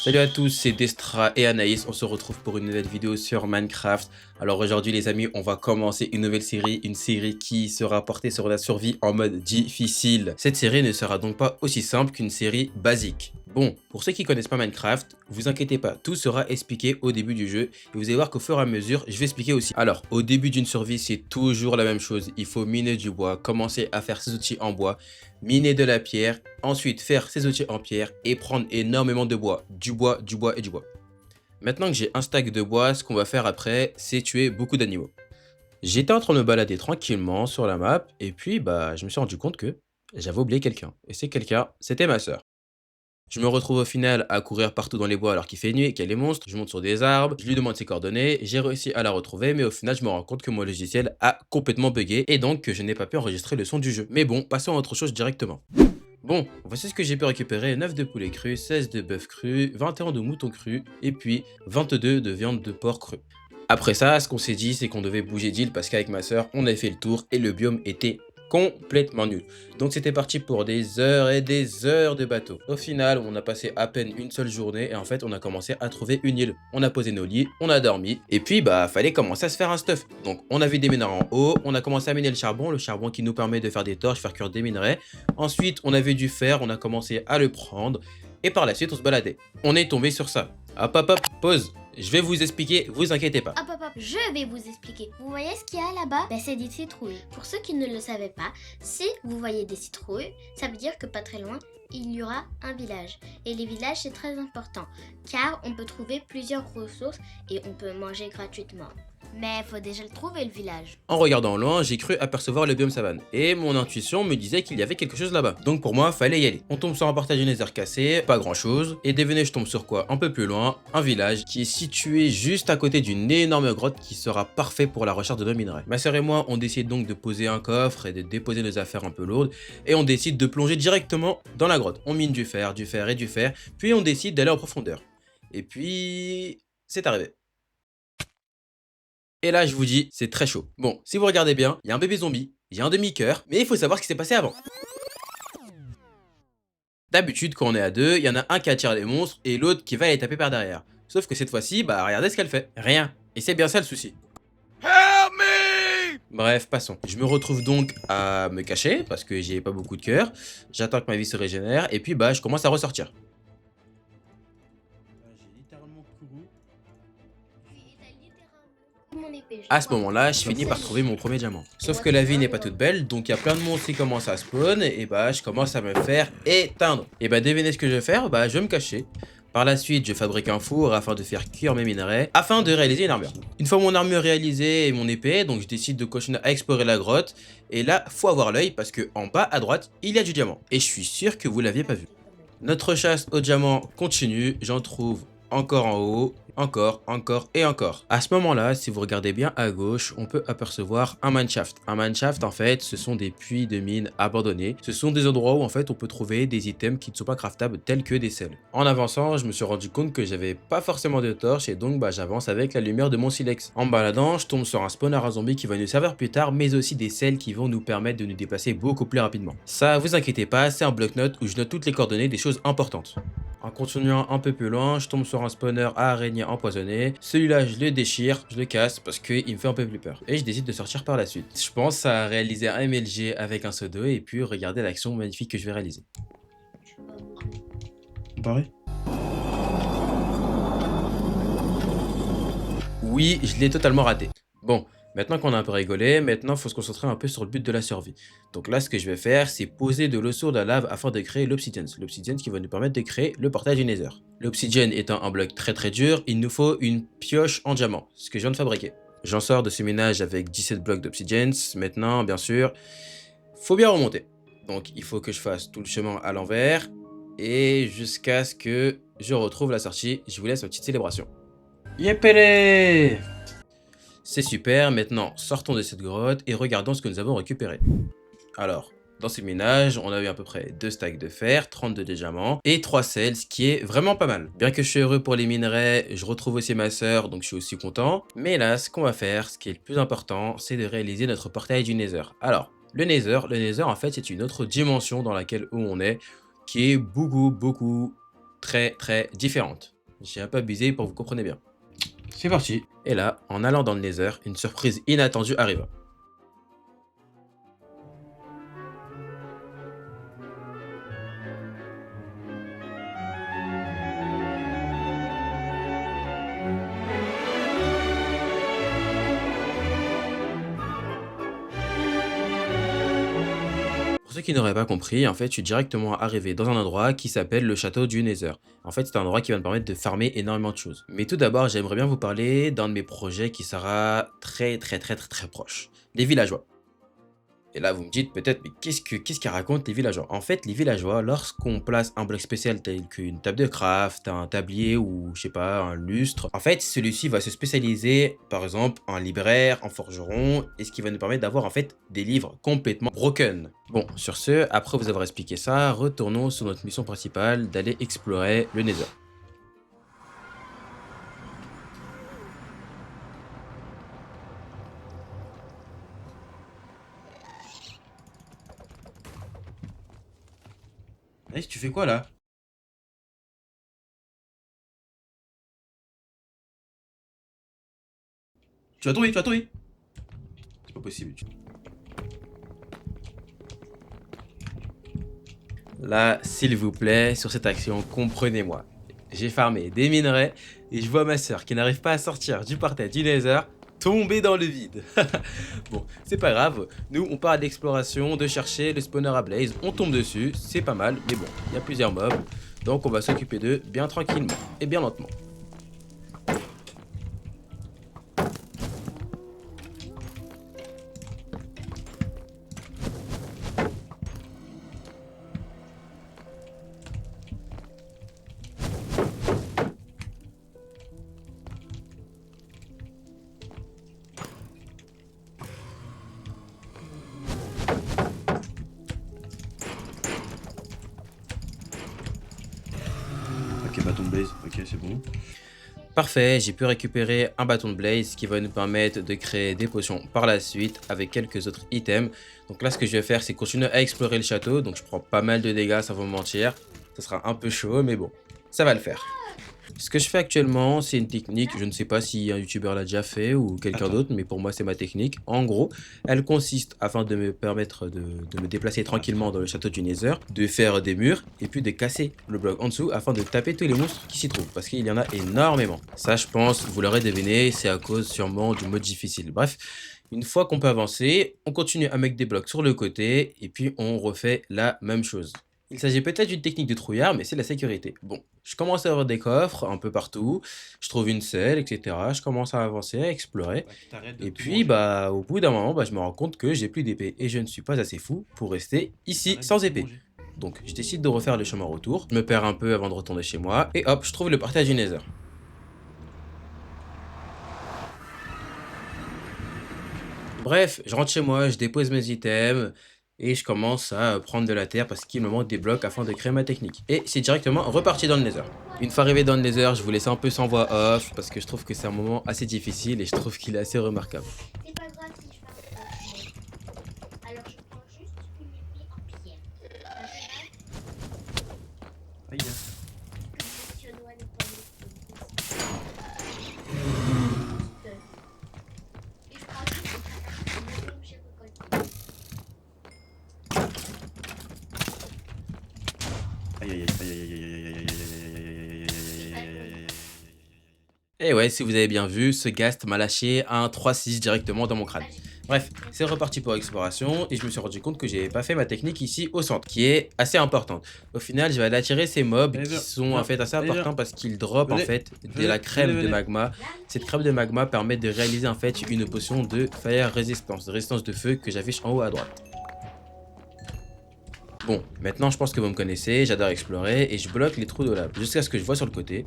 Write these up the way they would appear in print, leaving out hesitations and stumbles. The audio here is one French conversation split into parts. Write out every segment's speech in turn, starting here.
Salut à tous, c'est Destra et Anaïs, on se retrouve pour une nouvelle vidéo sur Minecraft. Alors aujourd'hui les amis, on va commencer une nouvelle série, une série qui sera portée sur la survie en mode difficile. Cette série ne sera donc pas aussi simple qu'une série basique. Bon, pour ceux qui connaissent pas Minecraft, vous inquiétez pas, tout sera expliqué au début du jeu et vous allez voir qu'au fur et à mesure, je vais expliquer aussi. Alors, au début d'une survie, c'est toujours la même chose. Il faut miner du bois, commencer à faire ses outils en bois, miner de la pierre, ensuite faire ses outils en pierre et prendre énormément de bois, du bois, du bois et du bois. Maintenant que j'ai un stack de bois, ce qu'on va faire après, c'est tuer beaucoup d'animaux. J'étais en train de me balader tranquillement sur la map et puis je me suis rendu compte que j'avais oublié quelqu'un. Et c'est quelqu'un, c'était ma sœur. Je me retrouve au final à courir partout dans les bois alors qu'il fait nuit et qu'il y a les monstres. Je monte sur des arbres, je lui demande ses coordonnées, j'ai réussi à la retrouver, mais au final, je me rends compte que mon logiciel a complètement bugué et donc que je n'ai pas pu enregistrer le son du jeu. Mais bon, passons à autre chose directement. Bon, voici ce que j'ai pu récupérer, 9 de poulet cru, 16 de bœuf cru, 21 de mouton cru et puis 22 de viande de porc cru. Après ça, ce qu'on s'est dit, c'est qu'on devait bouger d'île parce qu'avec ma sœur, on avait fait le tour et le biome était complètement nul. Donc c'était parti pour des heures et des heures de bateau. Au final, on a passé à peine une seule journée et en fait, on a commencé à trouver une île. On a posé nos lits, on a dormi et puis fallait commencer à se faire un stuff. Donc on avait des minerais en haut, on a commencé à miner le charbon qui nous permet de faire des torches, faire cuire des minerais. Ensuite, on avait du fer, on a commencé à le prendre et par la suite, on se baladait. On est tombé sur ça. Hop hop hop, pause. Je vais vous expliquer, vous inquiétez pas. Hop hop hop, je vais vous expliquer. Vous voyez ce qu'il y a là-bas? C'est des citrouilles. Pour ceux qui ne le savaient pas, si vous voyez des citrouilles, ça veut dire que pas très loin, il y aura un village. Et les villages, c'est très important, car on peut trouver plusieurs ressources et on peut manger gratuitement. Mais faut déjà le trouver, le village. En regardant au loin, j'ai cru apercevoir le biome savane. Et mon intuition me disait qu'il y avait quelque chose là-bas. Donc pour moi, fallait y aller. On tombe sur un portail du Nether cassé, pas grand chose. Et devinez, je tombe sur quoi? Un peu plus loin, un village qui est situé juste à côté d'une énorme grotte qui sera parfait pour la recherche de nos minerais. Ma sœur et moi, on décide donc de poser un coffre et de déposer nos affaires un peu lourdes. Et on décide de plonger directement dans la grotte. On mine du fer et du fer. Puis on décide d'aller en profondeur. Et puis... c'est arrivé. Et là, je vous dis, c'est très chaud. Bon, si vous regardez bien, il y a un bébé zombie, il y a un demi-cœur, mais il faut savoir ce qui s'est passé avant. D'habitude, quand on est à deux, il y en a un qui attire les monstres et l'autre qui va les taper par derrière. Sauf que cette fois-ci, regardez ce qu'elle fait. Rien. Et c'est bien ça le souci. Help me! Bref, passons. Je me retrouve donc à me cacher parce que j'ai pas beaucoup de cœur. J'attends que ma vie se régénère et puis je commence à ressortir. J'ai littéralement couru. À ce moment-là, je finis par trouver mon premier diamant. Sauf que la vie n'est pas toute belle, donc il y a plein de monstres qui commencent à spawn, et je commence à me faire éteindre. Et devinez ce que je vais faire, je vais me cacher. Par la suite, je fabrique un four afin de faire cuire mes minerais, afin de réaliser une armure. Une fois mon armure réalisée et mon épée, donc je décide de continuer à explorer la grotte. Et là, faut avoir l'œil parce que en bas à droite, il y a du diamant. Et je suis sûr que vous l'aviez pas vu. Notre chasse au diamant continue, j'en trouve encore en haut, encore et encore. À ce moment-là, si vous regardez bien à gauche, on peut apercevoir un mineshaft. Un mineshaft, en fait, ce sont des puits de mines abandonnés. Ce sont des endroits où, en fait, on peut trouver des items qui ne sont pas craftables, tels que des sels. En avançant, je me suis rendu compte que j'avais pas forcément de torches et donc, j'avance avec la lumière de mon silex. En me baladant, je tombe sur un spawner à zombies qui va nous servir plus tard, mais aussi des sels qui vont nous permettre de nous déplacer beaucoup plus rapidement. Ça, vous inquiétez pas, c'est un bloc-notes où je note toutes les coordonnées des choses importantes. En continuant un peu plus loin, je tombe sur un spawner à araignées empoisonnées. Celui-là, je le déchire, je le casse parce qu'il me fait un peu plus peur. Et je décide de sortir par la suite. Je pense à réaliser un MLG avec un seau d'eau et puis regarder l'action magnifique que je vais réaliser. Pareil. Oui, je l'ai totalement raté. Bon. Maintenant qu'on a un peu rigolé, maintenant il faut se concentrer un peu sur le but de la survie. Donc là, ce que je vais faire, c'est poser de l'eau sur de la lave afin de créer l'obsidian. L'obsidian qui va nous permettre de créer le portail du Nether. L'obsidian étant un bloc très dur, il nous faut une pioche en diamant, ce que je viens de fabriquer. J'en sors de ce ménage avec 17 blocs d'obsidian. Maintenant, bien sûr, faut bien remonter. Donc il faut que je fasse tout le chemin à l'envers et jusqu'à ce que je retrouve la sortie. Je vous laisse une petite célébration. Yépélé! C'est super, maintenant sortons de cette grotte et regardons ce que nous avons récupéré. Alors, dans ces ménages, on a eu à peu près 2 stacks de fer, 32 de diamants et 3 sels, ce qui est vraiment pas mal. Bien que je suis heureux pour les minerais, je retrouve aussi ma sœur, donc je suis aussi content. Mais là, ce qu'on va faire, ce qui est le plus important, c'est de réaliser notre portail du Nether. Alors, le Nether en fait, c'est une autre dimension dans laquelle on est, qui est beaucoup, très différente. J'ai un peu abusé pour que vous compreniez bien. C'est parti. Et là, en allant dans le Nether, une surprise inattendue arrive. Pour ceux qui n'auraient pas compris, en fait, je suis directement arrivé dans un endroit qui s'appelle le château du Nether. En fait, c'est un endroit qui va me permettre de farmer énormément de choses. Mais tout d'abord, j'aimerais bien vous parler d'un de mes projets qui sera très proche. Les villageois. Et là, vous me dites peut-être, mais qu'est-ce qu'ils racontent les villageois? En fait, les villageois, lorsqu'on place un bloc spécial tel qu'une table de craft, un tablier ou, je sais pas, un lustre, en fait, celui-ci va se spécialiser, par exemple, en libraire, en forgeron, et ce qui va nous permettre d'avoir, en fait, des livres complètement broken. Bon, sur ce, après vous avoir expliqué ça, retournons sur notre mission principale d'aller explorer le Nether. Hey, tu fais quoi là? Tu vas tomber, tu vas tomber. C'est pas possible. Là, s'il vous plaît, sur cette action, comprenez-moi. J'ai farmé des minerais et je vois ma soeur qui n'arrive pas à sortir du portail du Nether tomber dans le vide. Bon, c'est pas grave. Nous, on part à l'exploration, de chercher le spawner à Blaze. On tombe dessus, c'est pas mal, mais bon, il y a plusieurs mobs. Donc on va s'occuper d'eux bien tranquillement et bien lentement. Ok, bâton de Blaze, ok, c'est bon. Parfait, j'ai pu récupérer un bâton de Blaze qui va nous permettre de créer des potions par la suite avec quelques autres items. Donc là, ce que je vais faire, c'est continuer à explorer le château. Donc je prends pas mal de dégâts, ça va me mentir. Ça sera un peu chaud, mais bon, ça va le faire. Ce que je fais actuellement, c'est une technique, je ne sais pas si un youtubeur l'a déjà fait ou quelqu'un d'autre, mais pour moi c'est ma technique. En gros, elle consiste, afin de me permettre de me déplacer tranquillement dans le château du Nether, de faire des murs et puis de casser le bloc en dessous afin de taper tous les monstres qui s'y trouvent, parce qu'il y en a énormément. Ça, je pense, vous l'aurez deviné, c'est à cause sûrement du mode difficile. Bref, une fois qu'on peut avancer, on continue à mettre des blocs sur le côté et puis on refait la même chose. Il s'agit peut-être d'une technique de trouillard, mais c'est la sécurité. Bon, je commence à avoir des coffres un peu partout, je trouve une selle, etc. Je commence à avancer, à explorer. Et puis, bah, au bout d'un moment, bah, je me rends compte que j'ai plus d'épée et je ne suis pas assez fou pour rester ici sans épée. Donc, je décide de refaire le chemin retour. Je me perds un peu avant de retourner chez moi. Et hop, je trouve le portail du Nether. Bref, je rentre chez moi, je dépose mes items et je commence à prendre de la terre parce qu'il me manque des blocs afin de créer ma technique. Et c'est directement reparti dans le Nether. Une fois arrivé dans le Nether, je vous laisse un peu sans voix off parce que je trouve que c'est un moment assez difficile et je trouve qu'il est assez remarquable. C'est pas grave si je fais un peu. Alors je prends juste une épée en pierre. Aïe. Je dois ne pas et je prends juste une épée que j'ai récoltée. Aïe aïe aïe aïe aïe aïe aïe aïe aïe aïe aïe aïe. Et ouais, si vous avez bien vu, ce ghast m'a lâché un 3-6 directement dans mon crâne. Bref, c'est reparti pour exploration et je me suis rendu compte que j'avais pas fait ma technique ici au centre, qui est assez importante. Au final, je vais aller attirer ces mobs qui sont en fait assez importants parce qu'ils dropent en fait de la crème de magma. Cette crème de magma permet de réaliser en fait une potion de fire resistance, de résistance de feu que j'affiche en haut à droite. Bon, maintenant je pense que vous me connaissez, j'adore explorer et je bloque les trous de lave jusqu'à ce que je vois sur le côté.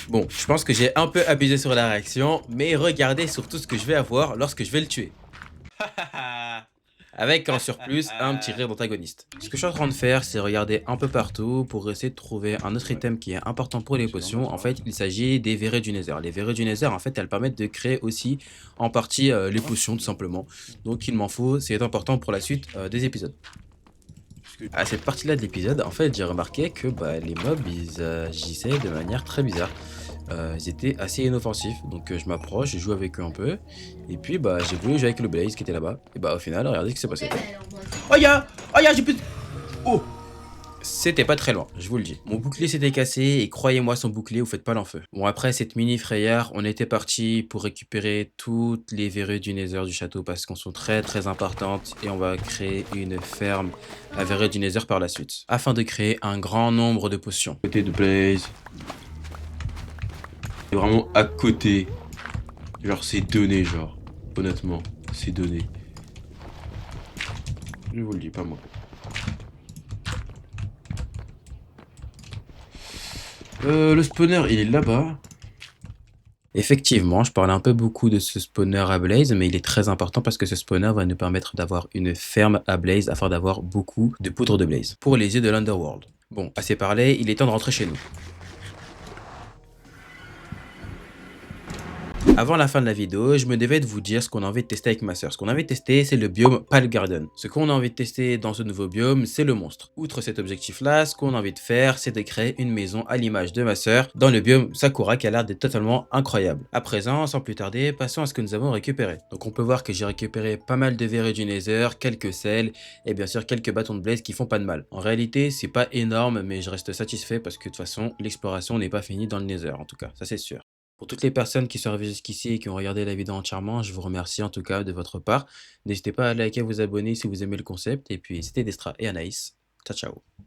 Bon, je pense que j'ai un peu abusé sur la réaction, mais regardez surtout ce que je vais avoir lorsque je vais le tuer. avec en surplus un petit rire d'antagoniste. Ce que je suis en train de faire, c'est regarder un peu partout pour essayer de trouver un autre item qui est important pour les potions. En fait, il s'agit des verraies du Nether. Les verraies du Nether, en fait, elles permettent de créer aussi en partie les potions, tout simplement. Donc, il m'en faut, c'est important pour la suite des épisodes. À cette partie-là de l'épisode, en fait, j'ai remarqué que les mobs, ils agissaient de manière très bizarre. Ils étaient assez inoffensifs, donc je m'approche, je joue avec eux un peu, et puis j'ai voulu jouer avec le Blaze qui était là-bas, et au final, regardez ce qui s'est passé. Oh ya! Oh ya, j'ai plus... Oh! C'était pas très loin, je vous le dis. Mon bouclier s'était cassé, et croyez-moi, son bouclier, vous faites pas l'enfeu. Bon, après cette mini frayeur, on était parti pour récupérer toutes les verrues du Nether du château, parce qu'elles sont très très importantes, et on va créer une ferme à verrues du Nether par la suite, afin de créer un grand nombre de potions. Côté de Blaze. C'est vraiment à côté. Genre, c'est donné, genre. Honnêtement, c'est donné. Je vous le dis, pas moi. Le spawner, il est là-bas. Effectivement, je parlais un peu beaucoup de ce spawner à Blaze, mais il est très important parce que ce spawner va nous permettre d'avoir une ferme à Blaze afin d'avoir beaucoup de poudre de Blaze pour les yeux de l'Underworld. Bon, assez parlé, il est temps de rentrer chez nous. Avant la fin de la vidéo, je me devais de vous dire ce qu'on a envie de tester avec ma soeur. Ce qu'on a envie de tester, c'est le biome Pale Garden. Ce qu'on a envie de tester dans ce nouveau biome, c'est le monstre. Outre cet objectif-là, ce qu'on a envie de faire, c'est de créer une maison à l'image de ma soeur dans le biome Sakura qui a l'air d'être totalement incroyable. À présent, sans plus tarder, passons à ce que nous avons récupéré. Donc on peut voir que j'ai récupéré pas mal de verrues du Nether, quelques sels et bien sûr quelques bâtons de blaze qui font pas de mal. En réalité, c'est pas énorme, mais je reste satisfait parce que de toute façon, l'exploration n'est pas finie dans le Nether en tout cas, ça c'est sûr. Pour toutes les personnes qui sont arrivées jusqu'ici et qui ont regardé la vidéo entièrement, je vous remercie en tout cas de votre part. N'hésitez pas à liker, à vous abonner si vous aimez le concept. Et puis c'était Destra et Anaïs. Ciao ciao.